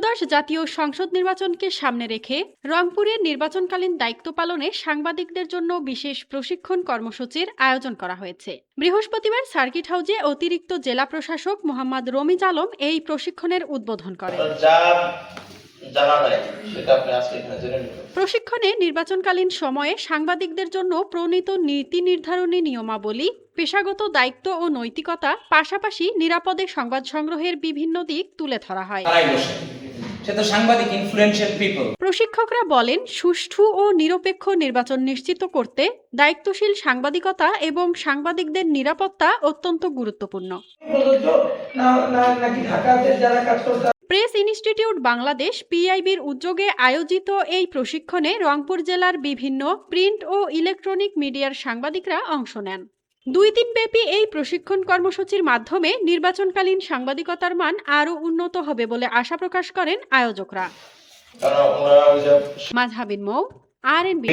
ত্রয়োদশ জাতীয় সংসদ নির্বাচনকে সামনে রেখে রংপুরে নির্বাচনকালীন দায়িত্ব পালনে সাংবাদিকদের জন্য বিশেষ প্রশিক্ষণ কর্মসূচির আয়োজন করা হয়েছে। বৃহস্পতিবার সার্কিট হাউজে অতিরিক্ত জেলা প্রশাসক মোহাম্মদ রমিজ আলম এই প্রশিক্ষণের উদ্বোধন করেন। প্রশিক্ষণে নির্বাচনকালীন সময়ে সাংবাদিকদের জন্য প্রণীত নীতি নির্ধারণী নিয়মাবলী, পেশাগত দায়িত্ব ও নৈতিকতা, পাশাপাশি নিরাপদে সংবাদ সংগ্রহের বিভিন্ন দিক তুলে ধরা হয়। প্রশিক্ষকরা বলেন, সুষ্ঠু ও নিরপেক্ষ নির্বাচন নিশ্চিত করতে দায়িত্বশীল সাংবাদিকতা এবং সাংবাদিকদের নিরাপত্তা অত্যন্ত গুরুত্বপূর্ণ। প্রেস ইনস্টিটিউট বাংলাদেশ পিআইবির উদ্যোগে আয়োজিত এই প্রশিক্ষণে রংপুর জেলার বিভিন্ন প্রিন্ট ও ইলেকট্রনিক মিডিয়ার সাংবাদিকরা অংশ নেন। 2 দিনব্যাপী এই প্রশিক্ষণ কর্মসূচির মাধ্যমে নির্বাচনকালীন সাংবাদিকতার মান আরও উন্নত হবে বলে আশা প্রকাশ করেন আয়োজকরা। মাজহাবিন মৌ, RNB।